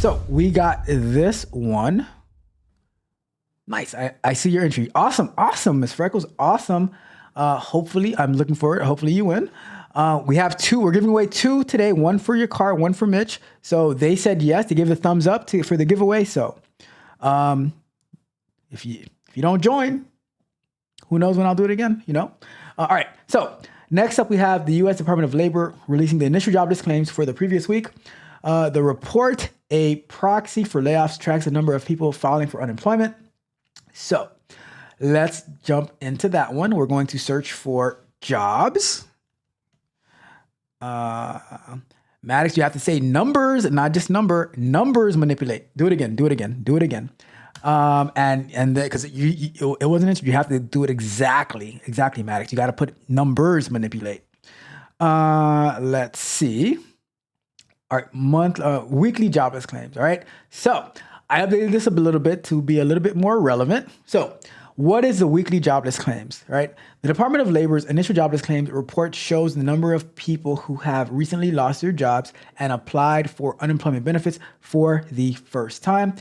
So we got this one. Nice. I see your entry. Awesome, Miss Freckles. Awesome. Hopefully, I'm looking forward. Hopefully, you win. We have two. We're giving away two today. One for your car, one for Mitch. So they said yes. They gave a thumbs up for the giveaway. So, if you don't join, who knows when I'll do it again? All right. So next up, we have the U.S. Department of Labor releasing the initial jobless claims for the previous week. The report, a proxy for layoffs, tracks the number of people filing for unemployment. So let's jump into that one. We're going to search for jobs. Maddox, you have to say numbers, not just numbers manipulate. Do it again. And because it wasn't interesting, you have to do it exactly, Maddox. You got to put numbers manipulate. Let's see. All right, weekly jobless claims. All right. So I updated this a little bit to be a little bit more relevant. So what is the weekly jobless claims, right? The Department of Labor's initial jobless claims report shows the number of people who have recently lost their jobs and applied for unemployment benefits for the first time.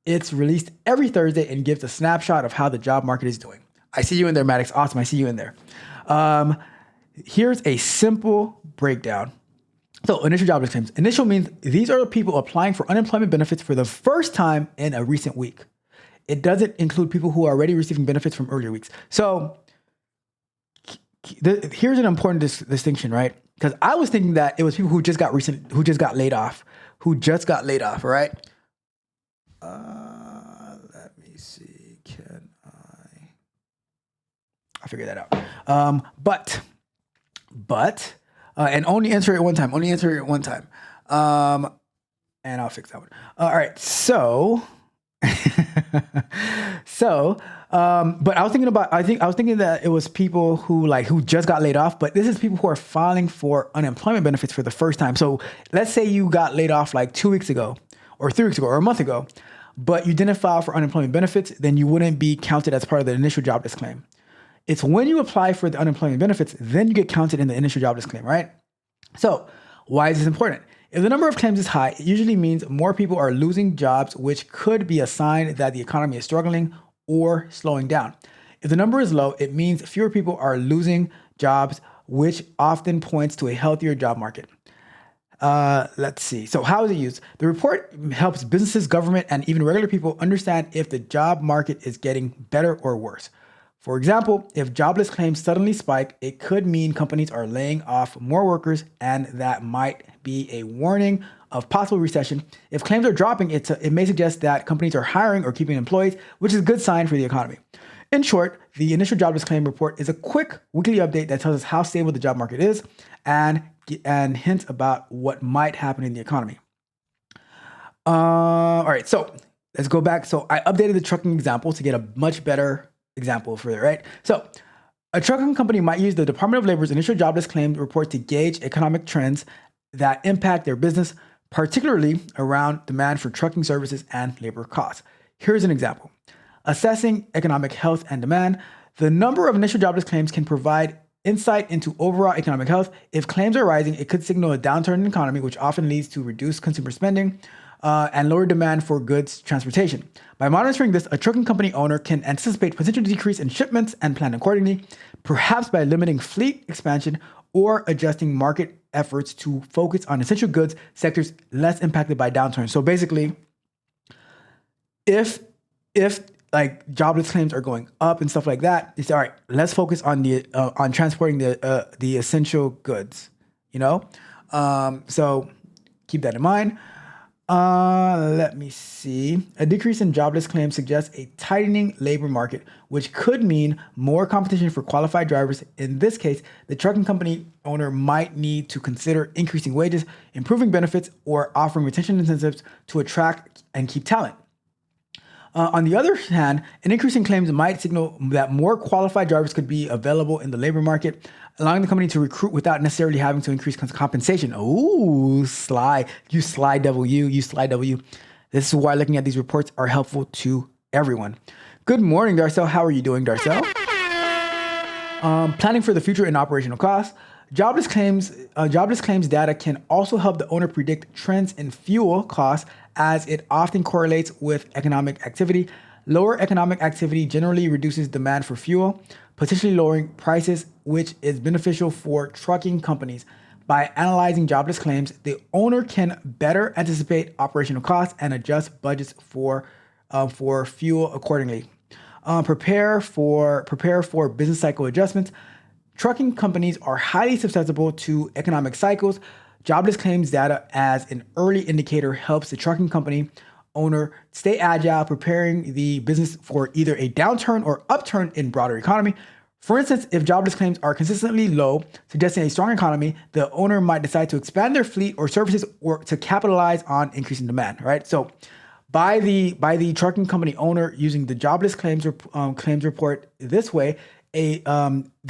It's released every Thursday and gives a snapshot of how the job market is doing. I see you in there, Maddox. Awesome. I see you in there. Here's a simple breakdown. So initial jobless claims. Initial means these are the people applying for unemployment benefits for the first time in a recent week. It doesn't include people who are already receiving benefits from earlier weeks. So here's an important distinction, right? Because I was thinking that it was people who just got laid off, all right? Let me see. I'll figure that out. But and only answer it one time. And I'll fix that one. All right. So, but I was thinking that it was people who just got laid off, but this is people who are filing for unemployment benefits for the first time. So let's say you got laid off like 2 weeks ago or 3 weeks ago or a month ago, but you didn't file for unemployment benefits, then you wouldn't be counted as part of the initial jobless claim. It's when you apply for the unemployment benefits, then you get counted in the initial jobless claim, right? So why is this important? If the number of claims is high, it usually means more people are losing jobs, which could be a sign that the economy is struggling or slowing down. If the number is low, it means fewer people are losing jobs, which often points to a healthier job market. Let's see. So how is it used? The report helps businesses, government, and even regular people understand if the job market is getting better or worse. For example, if jobless claims suddenly spike, it could mean companies are laying off more workers, and that might be a warning of possible recession. If claims are dropping, it may suggest that companies are hiring or keeping employees, which is a good sign for the economy. In short, the initial jobless claim report is a quick weekly update that tells us how stable the job market is and hints about what might happen in the economy. All right, so let's go back. So I updated the trucking example to get a much better example for it, right? So a trucking company might use the Department of Labor's initial jobless claims report to gauge economic trends that impact their business, particularly around demand for trucking services and labor costs. Here's an example. Assessing economic health and demand. The number of initial jobless claims can provide insight into overall economic health. If claims are rising, it could signal a downturn in the economy, which often leads to reduced consumer spending and lower demand for goods transportation. By monitoring this, a trucking company owner can anticipate potential decrease in shipments and plan accordingly, perhaps by limiting fleet expansion or adjusting market efforts to focus on essential goods sectors less impacted by downturns. So basically, if like jobless claims are going up and stuff like that, it's all right. Let's focus on on transporting the essential goods. So keep that in mind. Let me see. A decrease in jobless claims suggests a tightening labor market, which could mean more competition for qualified drivers. In this case, the trucking company owner might need to consider increasing wages, improving benefits, or offering retention incentives to attract and keep talent. On the other hand, an increase in claims might signal that more qualified drivers could be available in the labor market, allowing the company to recruit without necessarily having to increase compensation. Ooh, sly. You sly devil, you sly devil. This is why looking at these reports are helpful to everyone. Good morning, Darcel. How are you doing, Darcel? Planning for the future and operational costs. Jobless claims data can also help the owner predict trends in fuel costs as it often correlates with economic activity. Lower economic activity generally reduces demand for fuel, potentially lowering prices, which is beneficial for trucking companies. By analyzing jobless claims, the owner can better anticipate operational costs and adjust budgets for fuel accordingly. Prepare for business cycle adjustments. Trucking companies are highly susceptible to economic cycles. Jobless claims data as an early indicator helps the trucking company owner stay agile, preparing the business for either a downturn or upturn in broader economy. For instance, if jobless claims are consistently low, suggesting a strong economy, the owner might decide to expand their fleet or services or to capitalize on increasing demand, right? So by the trucking company owner using the jobless claims report this way, they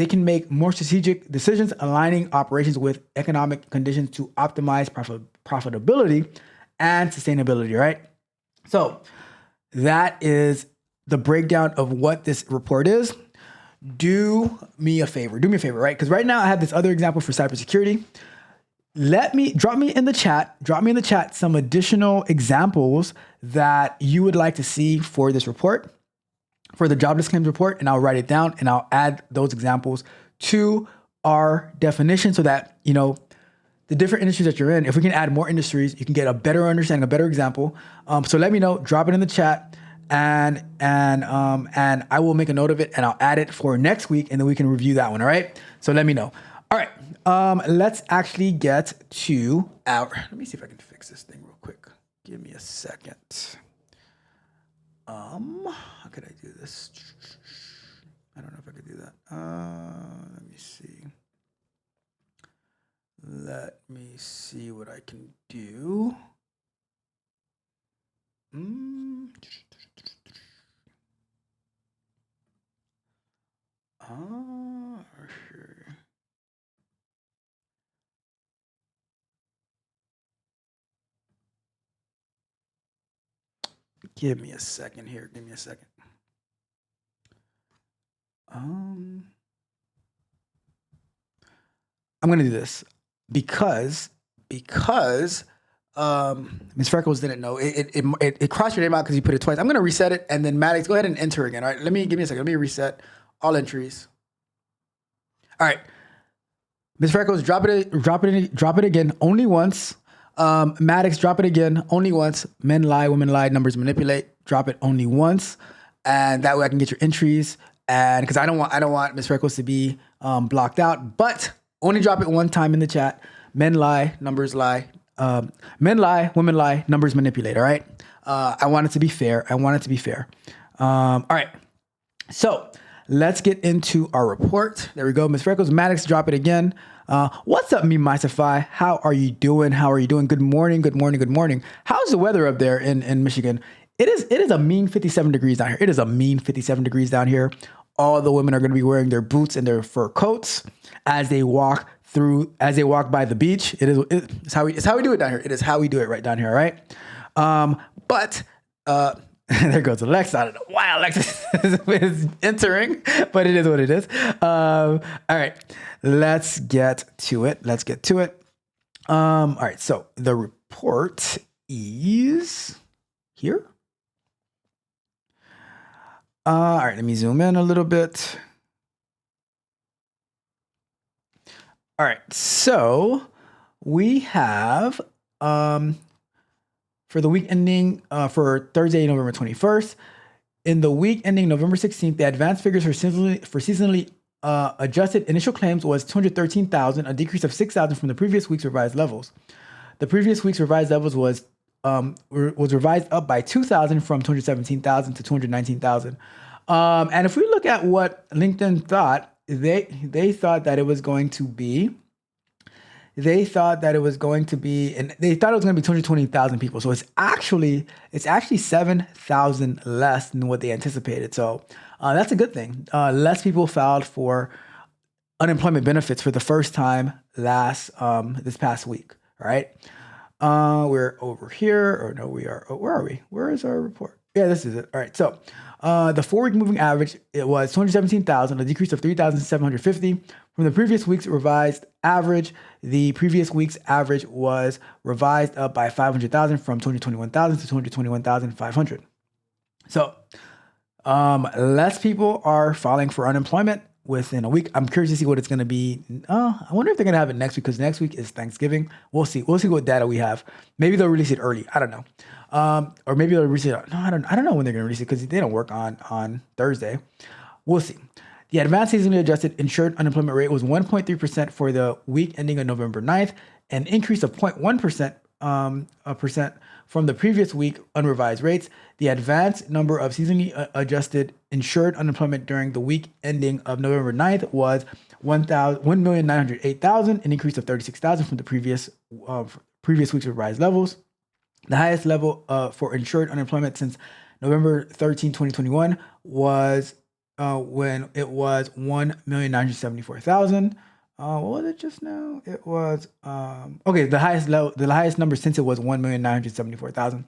can make more strategic decisions, aligning operations with economic conditions to optimize profitability and sustainability, right? So that is the breakdown of what this report is. Do me a favor, right? Because right now I have this other example for cybersecurity. Drop me in the chat some additional examples that you would like to see for this report, for the jobless claims report, and I'll write it down and I'll add those examples to our definition so that, the different industries that you're in, if we can add more industries, you can get a better understanding, a better example. So let me know, drop it in the chat, and I will make a note of it and I'll add it for next week, and then we can review that one. All right. So let me know. All right. Let's actually get to let me see if I can fix this thing real quick. Give me a second. How could I do this? I don't know if I could do that. Let me see. Let me see what I can do. Sure. Give me a second here. Give me a second. I'm gonna do this because Ms. Freckles didn't know it crossed your name out because you put it twice. I'm gonna reset it, and then Maddox, go ahead and enter again. All right, give me a second. Let me reset all entries. All right, Ms. Freckles, drop it again, only once. Maddox, drop it again, only once. Men lie, women lie, numbers manipulate. Drop it only once, and that way I can get your entries. And because I don't want Ms. Freckles to be blocked out, but only drop it one time in the chat. Men lie, numbers lie. Men lie, women lie, numbers manipulate. All right. I want it to be fair. All right. So let's get into our report. There we go. Ms. Freckles, Maddox, drop it again. What's up, Memysify? How are you doing? Good morning. How's the weather up there in Michigan? It is a mean 57 degrees down here. All the women are going to be wearing their boots and their fur coats as they walk by the beach. It's how we do it down here. It is how we do it right down here. All right. But there goes Alexa. I don't know why Alexa is entering, but it is what it is. All right, let's get to it. All right, so the report is here. All right, let me zoom in a little bit. All right, so we have for the week ending for Thursday, November 21st. In the week ending November 16th, the advanced figures for seasonally adjusted initial claims was 213,000, a decrease of 6,000 from the previous week's revised levels. The previous week's revised levels was revised up by 2,000 from 217,000 to 219,000. And if we look at what LinkedIn thought, they thought that it was going to be, and they thought it was going to be 220,000 people. So it's actually 7,000 less than what they anticipated. So that's a good thing. Less people filed for unemployment benefits for the first time this past week. All right. We're over here, or no, we are. Where are we? Where is our report? Yeah, this is it. All right. So the 4-week moving average, it was 217,000, a decrease of 3,750 from the previous week's revised average. The previous week's average was revised up by 500,000 from 221,000 to 221,500. So less people are filing for unemployment within a week. I'm curious to see what it's going to be. I wonder if they're going to have it next week, because next week is Thanksgiving. We'll see. We'll see what data we have. Maybe they'll release it early. I don't know. Or maybe they'll release it. No, I don't know when they're going to release it, because they don't work on Thursday. We'll see. The advanced seasonally adjusted insured unemployment rate was 1.3% for the week ending on November 9th, an increase of 0.1% from the previous week unrevised rates. The advanced number of seasonally adjusted insured unemployment during the week ending of November 9th was 1,908,000, an increase of 36,000 from the previous week's revised levels. The highest level for insured unemployment since November 13, 2021 was when it was 1,974,000. What was it just now? It was the highest number since it was 1,974,000.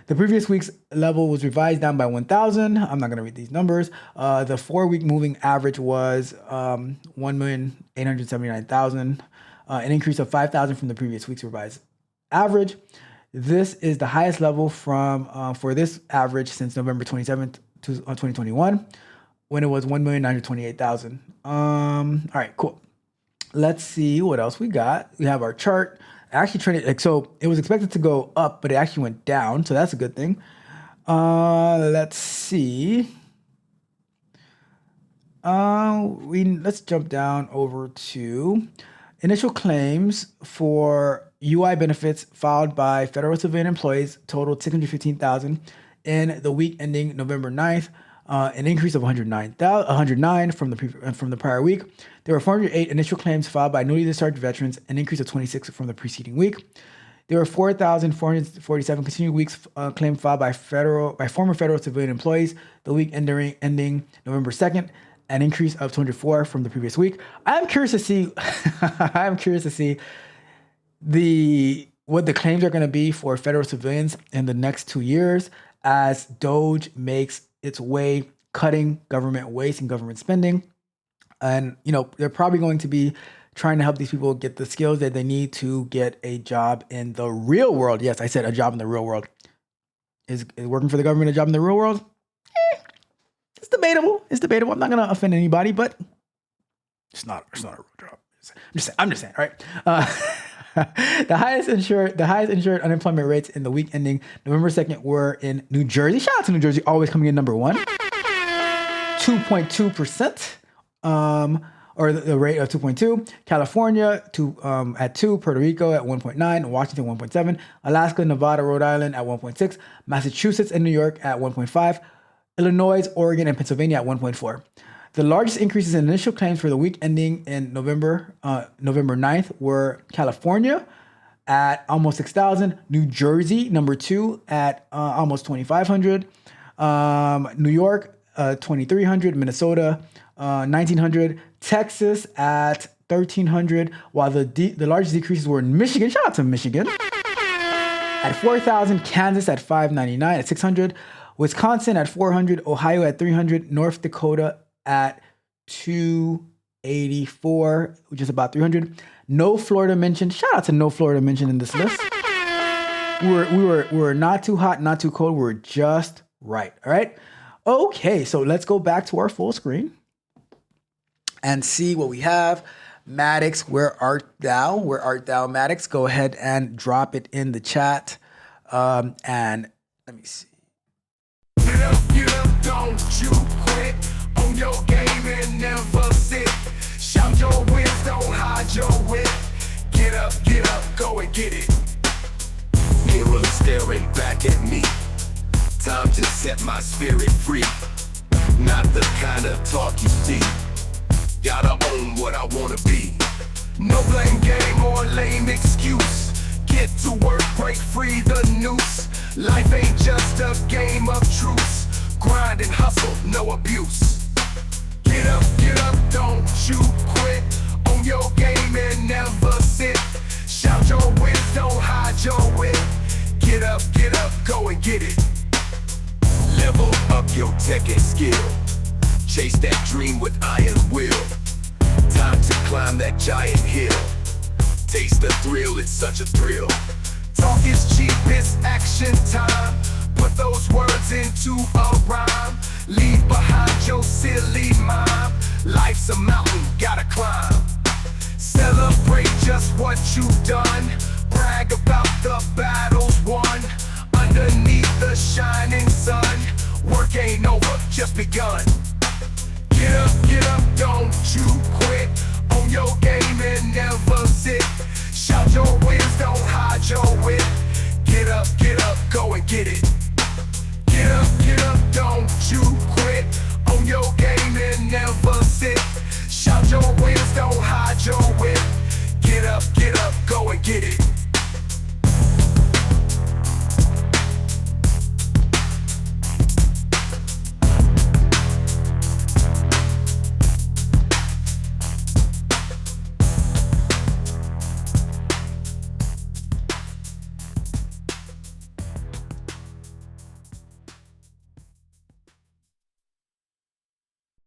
The previous week's level was revised down by 1,000. I'm not going to read these numbers. The 4-week moving average was 1,879,000, an increase of 5,000 from the previous week's revised average. This is the highest level for this average since November 27th, 2021, when it was 1,928,000. All right, cool. Let's see what else we got. We have our chart. Actually trended, so it was expected to go up, but it actually went down, so that's a good thing. Let's see. Let's jump down over to initial claims for UI benefits filed by federal civilian employees totaled 615,000 in the week ending November 9th. An increase of 109 from the prior week. There were 408 initial claims filed by newly discharged veterans, an increase of 26 from the preceding week. There were 4,447 continued weeks claims filed by former federal civilian employees the week ending November 2nd, an increase of 204 from the previous week. I'm curious to see what the claims are going to be for federal civilians in the next 2 years as DOGE makes its way cutting government waste and government spending. And, they're probably going to be trying to help these people get the skills that they need to get a job in the real world. Yes, I said a job in the real world. Is working for the government a job in the real world? It's debatable. I'm not going to offend anybody, but it's not a real job. I'm just saying, all right? The highest insured unemployment rates in the week ending November 2nd were in New Jersey. Shout out to New Jersey, always coming in number 1. 2.2%, or the rate of 2.2. California at 2, Puerto Rico at 1.9, Washington 1.7, Alaska, Nevada, Rhode Island at 1.6, Massachusetts and New York at 1.5, Illinois, Oregon, and Pennsylvania at 1.4. The largest increases in initial claims for the week ending in November 9th were California at almost 6,000, New Jersey, number 2 at almost 2,500, New York, 2,300, Minnesota, 1,900, Texas at 1,300, while the largest decreases were in Michigan. Shout out to Michigan at 4,000, Kansas at 599 at 600, Wisconsin at 400, Ohio at 300, North Dakota at 284, which is about 300. No Florida mentioned. Shout out to no Florida mentioned in this list. We were not too hot, not too cold. We were just right. All right. Okay, so let's go back to our full screen and see what we have. Maddox, where art thou? Where art thou, Maddox? Go ahead and drop it in the chat. And let me see. Get up, don't you quit on your game and never sit. Shout your wins, don't hide your wit. Get up, go and get it. Mirror staring back at me. Time to set my spirit free. Not the kind of talk you see. Gotta own what I wanna be. No blame game or lame excuse. Get to work, break free the noose. Life ain't just a game of truce. Grind and hustle, no abuse. Get up, don't you quit on your game and never sit. Shout your wins, don't hide your wit. Get up, go and get it. your tech and skill. Chase that dream with iron will. Time to climb that giant hill. Taste the thrill, it's such a thrill. Talk is cheap, it's action time. Put those words into a rhyme. Leave behind your silly mind. Life's a mountain, gotta climb. Celebrate just what you've done. Brag about the battles won. Underneath the shining sun, work ain't over, just begun. Get up, don't you quit. Own your game and never sit. Shout your wins, don't hide your wit. Get up,